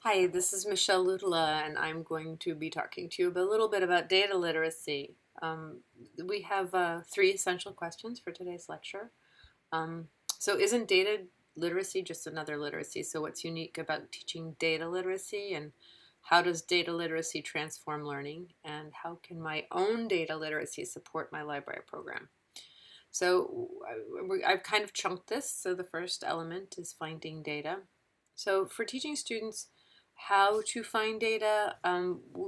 Hi, this is Michelle Lutala, and I'm going to be talking to you a little bit about data literacy. We have three essential questions for today's lecture. Um, so, isn't data literacy just another literacy? So, what's unique about teaching data literacy, and how does data literacy transform learning, and how can my own data literacy support my library program? So, I've kind of chunked this. So, the first element is finding data. So, for teaching students how to find data,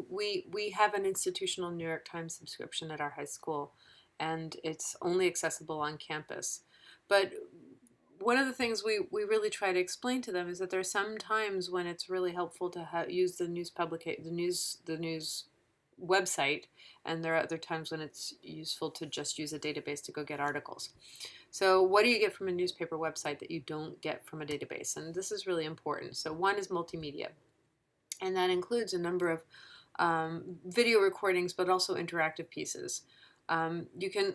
we have an institutional New York Times subscription at our high school, and it's only accessible on campus. But one of the things we really try to explain to them is that there are some times when it's really helpful to use the news website, and there are other times when it's useful to just use a database to go get articles. So what do you get from a newspaper website that you don't get from a database? And this is really important. So one is multimedia, and that includes a number of video recordings, but also interactive pieces. You can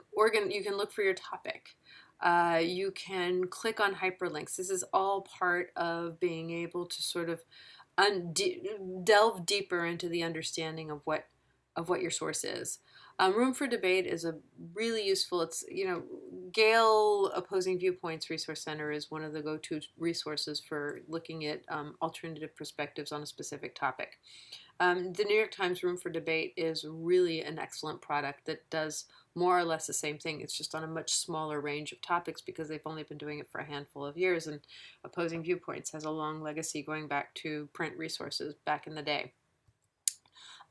look for your topic. You can click on hyperlinks. This is all part of being able to sort of delve deeper into the understanding of what your source is. Room for Debate is a really useful. Gale Opposing Viewpoints Resource Center is one of the go-to resources for looking at alternative perspectives on a specific topic. The New York Times Room for Debate is really an excellent product that does more or less the same thing. It's just on a much smaller range of topics because they've only been doing it for a handful of years, and Opposing Viewpoints has a long legacy going back to print resources back in the day.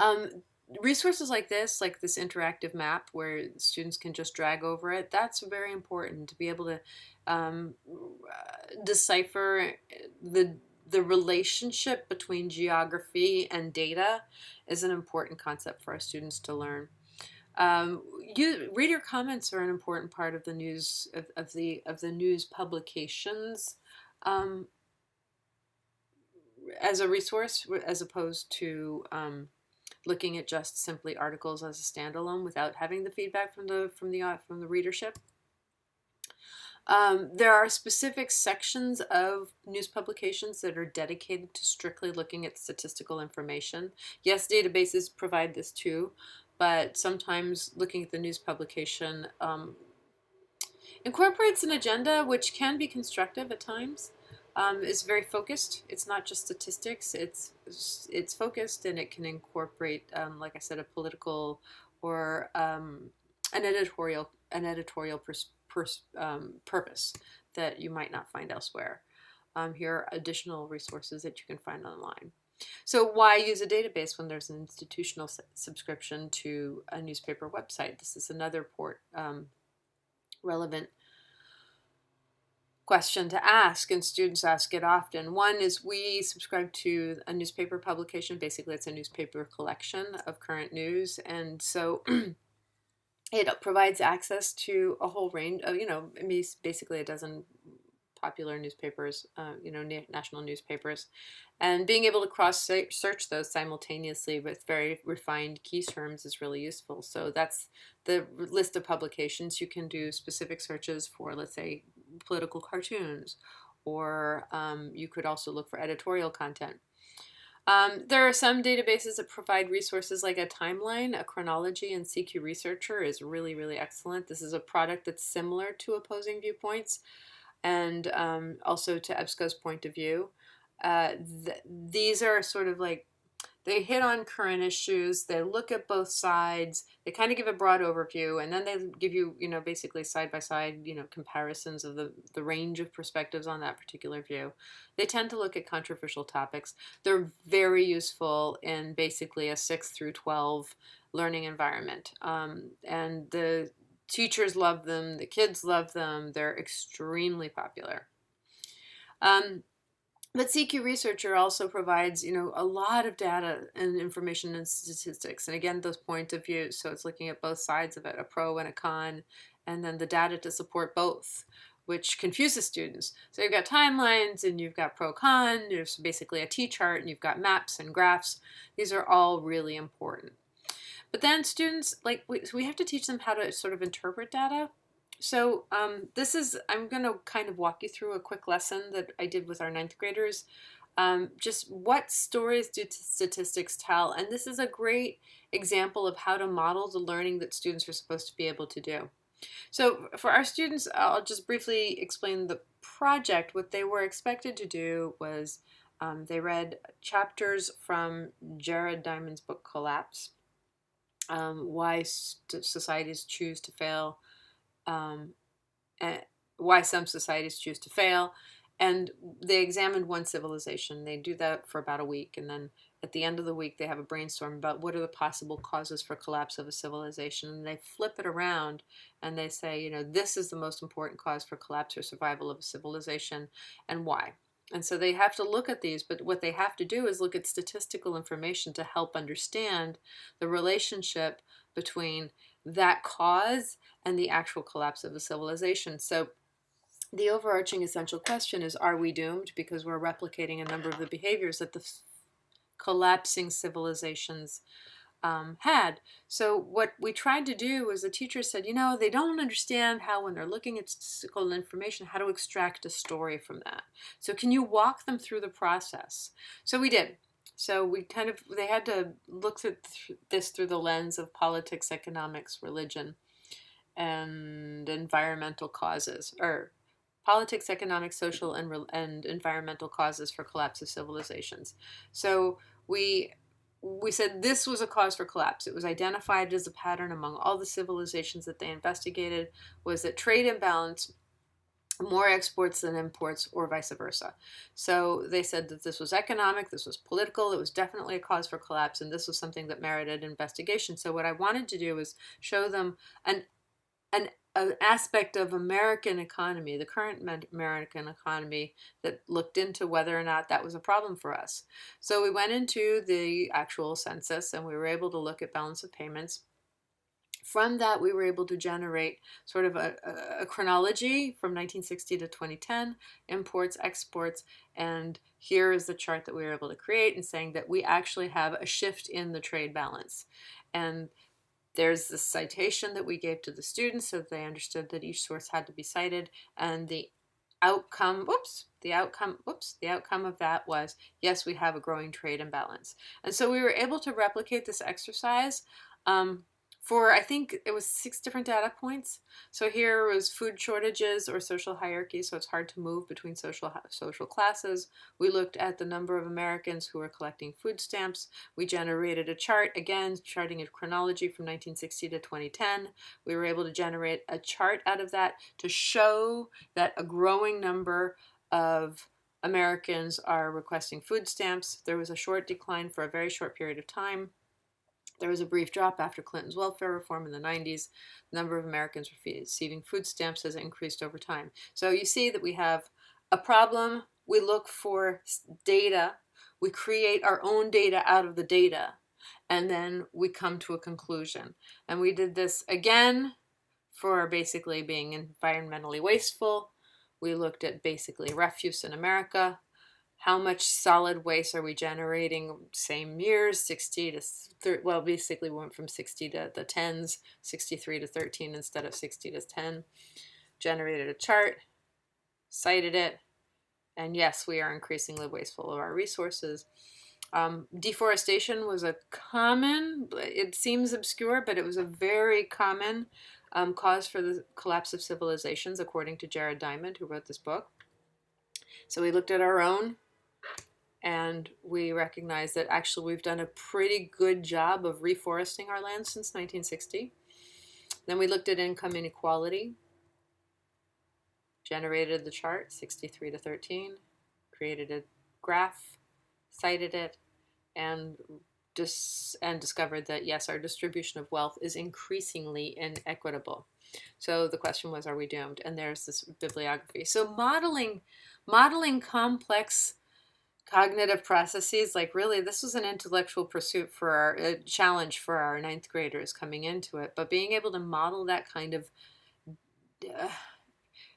Um, Resources like this interactive map where students can just drag over it, that's very important to be able to decipher the relationship between geography and data is an important concept for our students to learn. Reader comments are an important part of the news of the news publications um, as a resource, as opposed to looking at just simply articles as a standalone without having the feedback from the readership. There are specific sections of news publications that are dedicated to strictly looking at statistical information. Yes, databases provide this too, but sometimes looking at the news publication incorporates an agenda which can be constructive at times. Is very focused. It's not just statistics. It's focused, and it can incorporate, like I said, a political or an editorial purpose that you might not find elsewhere. Here are additional resources that you can find online. So why use a database when there's an institutional subscription to a newspaper website? This is another relevant question to ask, and students ask it often. One is we subscribe to a newspaper publication. Basically, it's a newspaper collection of current news, and so it provides access to a whole range of, basically a dozen popular newspapers, national newspapers, and being able to cross-search those simultaneously with very refined key terms is really useful. So that's the list of publications. You can do specific searches for, let's say, political cartoons, or you could also look for editorial content. There are some databases that provide resources like a timeline, a chronology, and CQ Researcher is really, really excellent. This is a product that's similar to Opposing Viewpoints and also to EBSCO's Point of View. These are sort of like, they hit on current issues, they look at both sides, they kind of give a broad overview, and then they give you, basically side-by-side, comparisons of the range of perspectives on that particular view. They tend to look at controversial topics. They're very useful in basically a 6 through 12 learning environment. And the teachers love them, the kids love them, they're extremely popular. But CQ Researcher also provides, a lot of data and information and statistics. And again, those point of views. So it's looking at both sides of it, a pro and a con, and then the data to support both, which confuses students. So you've got timelines and you've got pro-con. There's basically a T-chart, and you've got maps and graphs. These are all really important. But then students, we have to teach them how to sort of interpret data. So I'm going to kind of walk you through a quick lesson that I did with our ninth graders. just what stories do statistics tell? And this is a great example of how to model the learning that students are supposed to be able to do. So for our students, I'll just briefly explain the project. What they were expected to do was they read chapters from Jared Diamond's book Collapse, why societies choose to fail, um, and why some societies choose to fail. And they examined one civilization. They do that for about a week, and then at the end of the week they have a brainstorm about what are the possible causes for collapse of a civilization, and they flip it around and they say, this is the most important cause for collapse or survival of a civilization, and why. And so they have to look at these, but what they have to do is look at statistical information to help understand the relationship between that cause and the actual collapse of a civilization. So the overarching essential question is, are we doomed because we're replicating a number of the behaviors that the collapsing civilizations had? So what we tried to do was, the teacher said, they don't understand how, when they're looking at statistical information, how to extract a story from that. So can you walk them through the process? So we did. So they had to look at this through the lens of politics, economics, religion, and environmental causes, or politics, economic, social, and environmental causes for collapse of civilizations. So we said this was a cause for collapse. It was identified as a pattern among all the civilizations that they investigated, was that trade imbalance, more exports than imports, or vice versa. So they said that this was economic, this was political, it was definitely a cause for collapse, and this was something that merited investigation. So what I wanted to do was show them an aspect of American economy, the current American economy, that looked into whether or not that was a problem for us. So we went into the actual census and we were able to look at balance of payments. From that, we were able to generate sort of a chronology from 1960 to 2010, imports, exports, and here is the chart that we were able to create, and saying that we actually have a shift in the trade balance. And there's the citation that we gave to the students so that they understood that each source had to be cited, and the outcome of that was, yes, we have a growing trade imbalance. And so we were able to replicate this exercise for, I think it was 6 different data points. So here was food shortages or social hierarchy, so it's hard to move between social classes. We looked at the number of Americans who were collecting food stamps. We generated a chart, again, charting a chronology from 1960 to 2010. We were able to generate a chart out of that to show that a growing number of Americans are requesting food stamps. There was a short decline for a very short period of time. There was a brief drop after Clinton's welfare reform in the 90s. The number of Americans receiving food stamps has increased over time. So you see that we have a problem. We look for data. We create our own data out of the data. And then we come to a conclusion. And we did this again for basically being environmentally wasteful. We looked at basically refuse in America. How much solid waste are we generating? Same years, 60 to 30, well, basically we went from 60 to the 10s, 63 to 13 instead of 60 to 10. Generated a chart, cited it, and yes, we are increasingly wasteful of our resources. Deforestation was a common, it seems obscure, but it was a very common cause for the collapse of civilizations, according to Jared Diamond, who wrote this book. So we looked at our own, and we recognized that actually we've done a pretty good job of reforesting our land since 1960. Then we looked at income inequality, generated the chart, 63 to 13, created a graph, cited it, and discovered that, yes, our distribution of wealth is increasingly inequitable. So the question was, are we doomed? And there's this bibliography. So modeling complex cognitive processes, like really this was an intellectual pursuit for our challenge for our 9th graders coming into it, but being able to model that kind of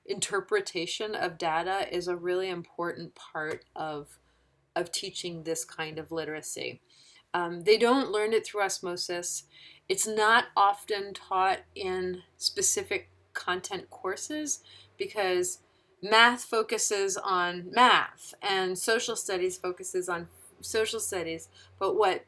interpretation of data is a really important part of teaching this kind of literacy. They don't learn it through osmosis. It's not often taught in specific content courses because math focuses on math and social studies focuses on social studies. But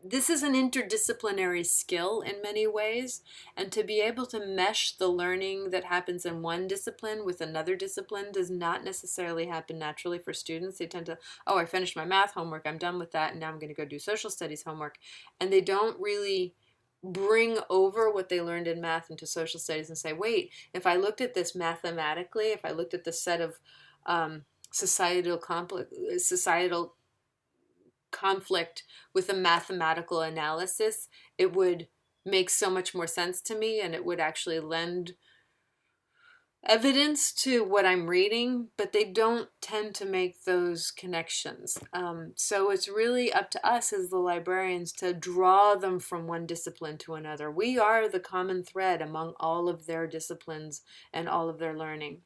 this is an interdisciplinary skill in many ways, and to be able to mesh the learning that happens in one discipline with another discipline does not necessarily happen naturally for students. They tend to, oh, I finished my math homework, I'm done with that, and now I'm going to go do social studies homework. And they don't really bring over what they learned in math into social studies and say, wait, if I looked at this mathematically, if I looked at the set of societal conflict with a mathematical analysis, it would make so much more sense to me, and it would actually lend evidence to what I'm reading, but they don't tend to make those connections. So it's really up to us as the librarians to draw them from one discipline to another. We are the common thread among all of their disciplines and all of their learning.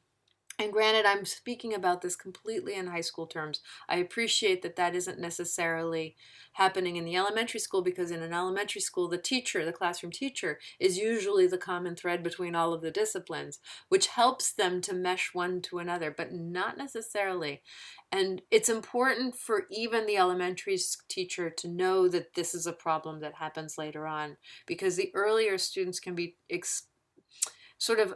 And granted, I'm speaking about this completely in high school terms. I appreciate that that isn't necessarily happening in the elementary school, because in an elementary school, the teacher, the classroom teacher, is usually the common thread between all of the disciplines, which helps them to mesh one to another, but not necessarily. And it's important for even the elementary teacher to know that this is a problem that happens later on, because the earlier students can be sort of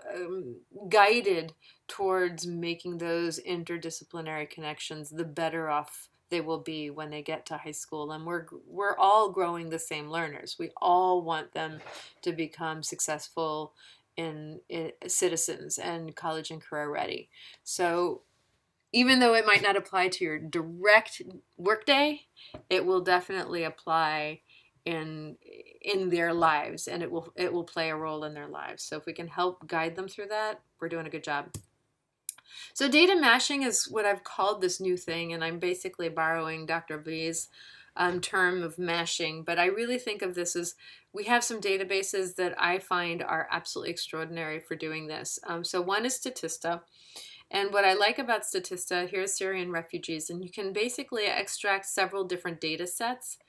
guided towards making those interdisciplinary connections, the better off they will be when they get to high school. And we're all growing the same learners. We all want them to become successful in citizens and college and career ready. So even though it might not apply to your direct workday, it will definitely apply in their lives, and it will play a role in their lives. So if we can help guide them through that, we're doing a good job. So data mashing is what I've called this new thing, and I'm basically borrowing Dr. V's term of mashing, but I really think of this as, we have some databases that I find are absolutely extraordinary for doing this. So one is Statista. And what I like about Statista, here's Syrian refugees, and you can basically extract several different data sets.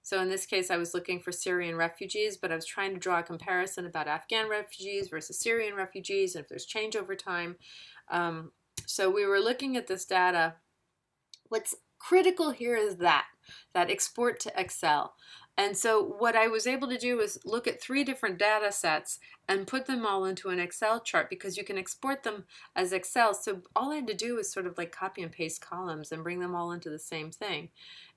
So in this case, I was looking for Syrian refugees, but I was trying to draw a comparison about Afghan refugees versus Syrian refugees, and if there's change over time. So we were looking at this data. What's critical here is that export to Excel. And so what I was able to do was look at 3 different data sets and put them all into an Excel chart, because you can export them as Excel. So all I had to do was sort of like copy and paste columns and bring them all into the same thing.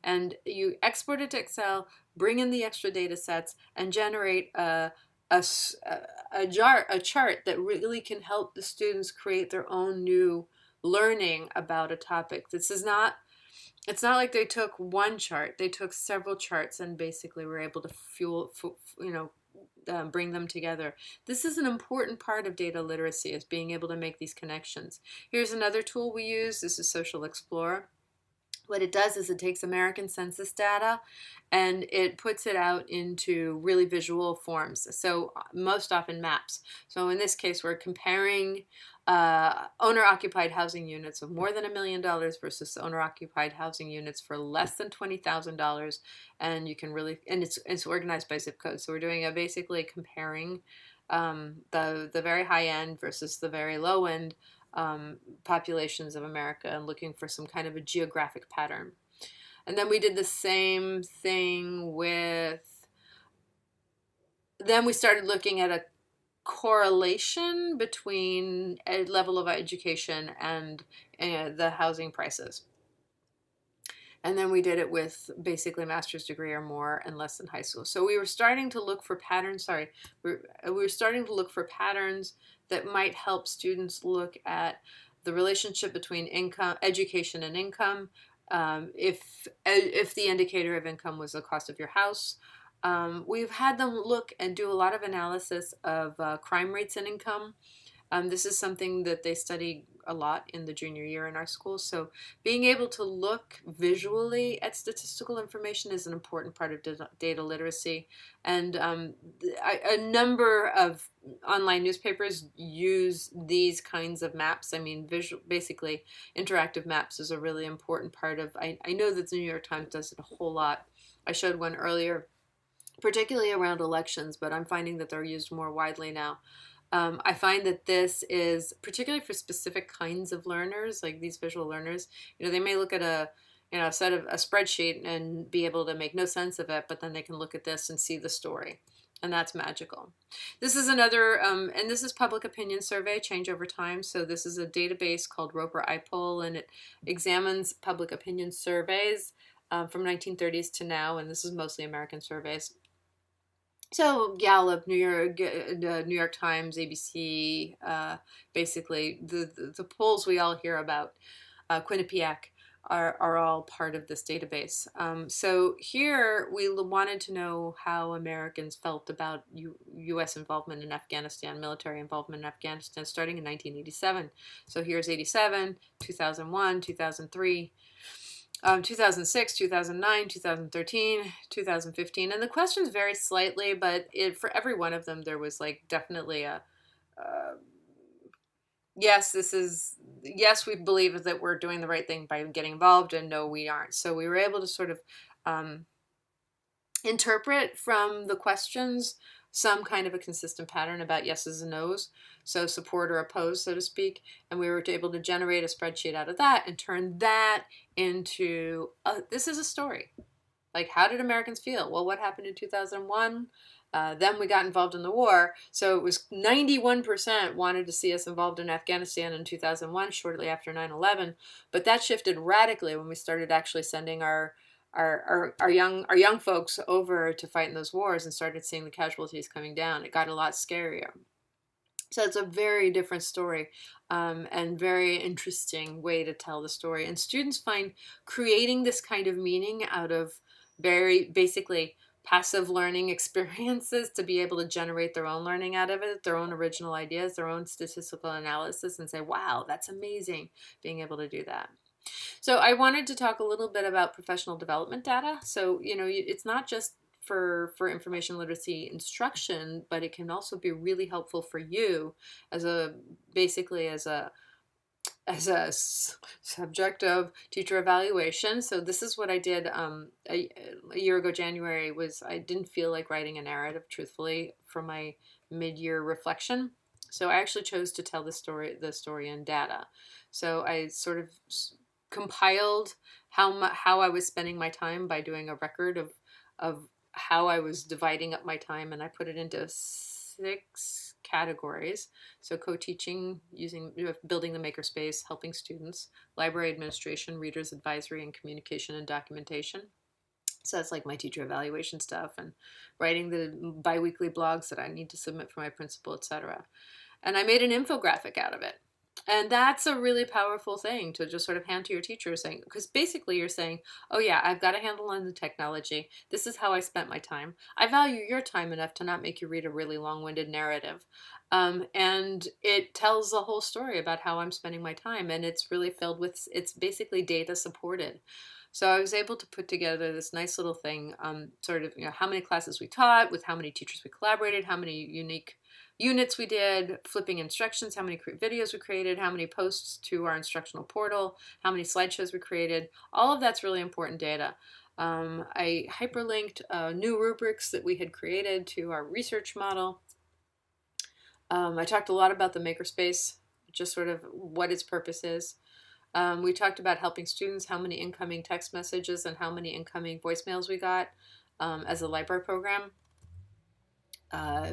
And you export it to Excel, bring in the extra data sets, and generate a chart that really can help the students create their own new learning about a topic. It's not like they took one chart, they took several charts and basically were able to bring them together. This is an important part of data literacy, is being able to make these connections. Here's another tool we use. This is Social Explorer. What it does is it takes American Census data and it puts it out into really visual forms. So most often maps. So in this case, we're comparing owner-occupied housing units of more than $1 million versus owner-occupied housing units for less than $20,000, and you can really, and it's organized by zip code. So we're doing basically comparing the very high end versus the very low end populations of America, and looking for some kind of a geographic pattern. And then we did the same thing then we started looking at a correlation between a level of education and the housing prices. And then we did it with basically master's degree or more and less than high school. So we were starting to look for patterns, we were starting to look for patterns that might help students look at the relationship between education and income. If the indicator of income was the cost of your house. We've had them look and do a lot of analysis of crime rates and income. This is something that they study a lot in the junior year in our schools. So being able to look visually at statistical information is an important part of data literacy. And a number of online newspapers use these kinds of maps. I mean, basically interactive maps is a really important part of, I know that the New York Times does it a whole lot. I showed one earlier, particularly around elections, but I'm finding that they're used more widely now. I find that this is particularly for specific kinds of learners, like these visual learners. They may look at a set of a spreadsheet and be able to make no sense of it, but then they can look at this and see the story, and that's magical. This is another, and this is public opinion survey, change over time. So this is a database called Roper iPoll, and it examines public opinion surveys from 1930s to now, and this is mostly American surveys. So Gallup, New York Times, ABC, basically the polls we all hear about, Quinnipiac, are all part of this database. So here we wanted to know how Americans felt about U.S. involvement in Afghanistan, military involvement in Afghanistan, starting in 1987. So here's 87, 2001, 2003. 2006, 2009, 2013, 2015, and the questions vary slightly, but for every one of them, there was like definitely a yes, we believe that we're doing the right thing by getting involved, and no, we aren't. So we were able to sort of interpret from the questions some kind of a consistent pattern about yeses and nos, so support or oppose, so to speak, and we were able to generate a spreadsheet out of that and turn that into, this is a story. Like, how did Americans feel? Well, what happened in 2001? Then we got involved in the war, so it was 91% wanted to see us involved in Afghanistan in 2001, shortly after 9/11, but that shifted radically when we started actually sending our young folks over to fight in those wars and started seeing the casualties coming down. It got a lot scarier. So it's a very different story, and very interesting way to tell the story. And students find creating this kind of meaning out of very basically passive learning experiences to be able to generate their own learning out of it, their own original ideas, their own statistical analysis, and say, wow, that's amazing, being able to do that. So I wanted to talk a little bit about professional development data. So, it's not just for information literacy instruction, but it can also be really helpful for you as a subject of teacher evaluation. So this is what I did a year ago. January was, I didn't feel like writing a narrative, truthfully, for my mid-year reflection. So I actually chose to tell the story in data. So I sort of compiled how I was spending my time by doing a record of how I was dividing up my time, and I put it into 6 categories. So co-teaching, building the makerspace, helping students, library administration, readers advisory, and communication and documentation. So that's like my teacher evaluation stuff, and writing the biweekly blogs that I need to submit for my principal, etc. And I made an infographic out of it. And that's a really powerful thing to just sort of hand to your teacher, saying, because basically you're saying, oh yeah, I've got a handle on the technology. This is how I spent my time. I value your time enough to not make you read a really long-winded narrative. And it tells the whole story about how I'm spending my time. And it's really filled with, it's basically data supported. So I was able to put together this nice little thing, sort of, how many classes we taught, with how many teachers we collaborated, how many unique units we did, flipping instructions, how many videos we created, how many posts to our instructional portal, how many slideshows we created. All of that's really important data. I hyperlinked new rubrics that we had created to our research model. I talked a lot about the makerspace, just sort of what its purpose is. We talked about helping students, how many incoming text messages and how many incoming voicemails we got as a library program.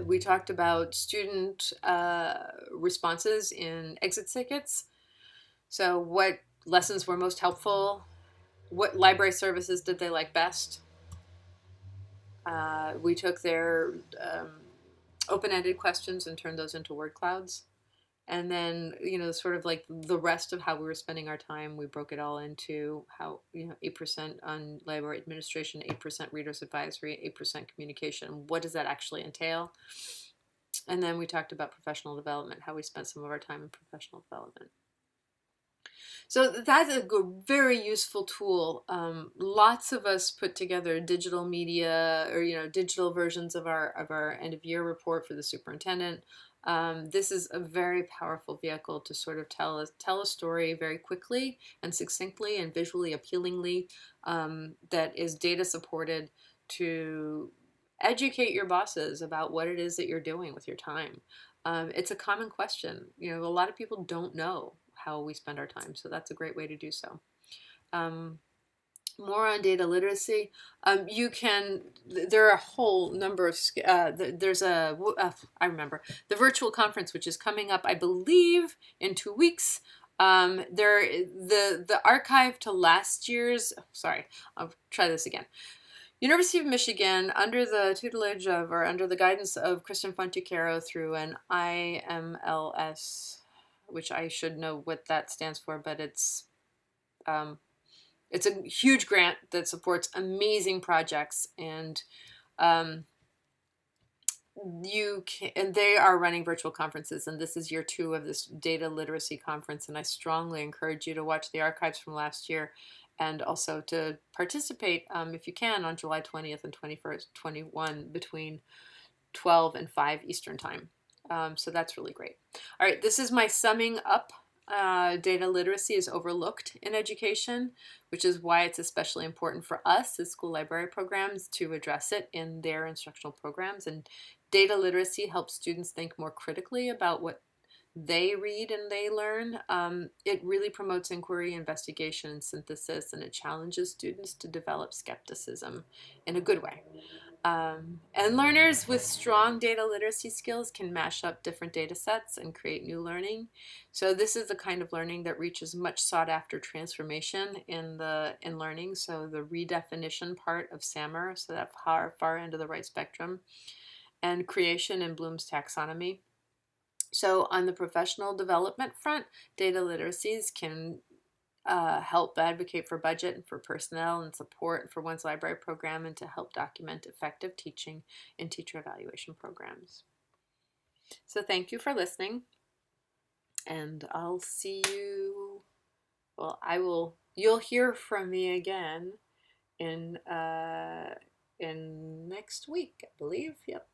We talked about student responses in exit tickets. So what lessons were most helpful? What library services did they like best? We took their open-ended questions and turned those into word clouds. And then, sort of like the rest of how we were spending our time, we broke it all into how, 8% on library administration, 8% readers advisory, 8% communication. What does that actually entail? And then we talked about professional development, how we spent some of our time in professional development. So that's a very useful tool. Lots of us put together digital media or, digital versions of our end of year report for the superintendent. This is a very powerful vehicle to sort of tell a story very quickly and succinctly and visually appealingly, that is data supported, to educate your bosses about what it is that you're doing with your time. It's a common question. A lot of people don't know how we spend our time, so that's a great way to do so. More on data literacy. There are a whole number of, I remember, the virtual conference, which is coming up, I believe, in 2 weeks. The archive to last year's, sorry, I'll try this again. University of Michigan, under the tutelage of, or under the guidance of Kristen Fonticaro through an IMLS, which I should know what that stands for, but it's a huge grant that supports amazing projects, and they are running virtual conferences, and this is year 2 of this data literacy conference, and I strongly encourage you to watch the archives from last year, and also to participate, if you can, on July 20th and 21st, 21, between 12 and 5 Eastern Time. So that's really great. All right, this is my summing up. Data literacy is overlooked in education, which is why it's especially important for us as school library programs to address it in their instructional programs. And data literacy helps students think more critically about what they read and they learn. It really promotes inquiry, investigation, and synthesis, and it challenges students to develop skepticism in a good way. And learners with strong data literacy skills can mash up different data sets and create new learning. So this is the kind of learning that reaches much sought after transformation in learning. So the redefinition part of SAMR, so that far end of the right spectrum, and creation in Bloom's taxonomy. So on the professional development front, data literacies can help advocate for budget and for personnel and support for one's library program, and to help document effective teaching in teacher evaluation programs. So thank you for listening, and I'll see you, you'll hear from me again in next week, I believe. Yep.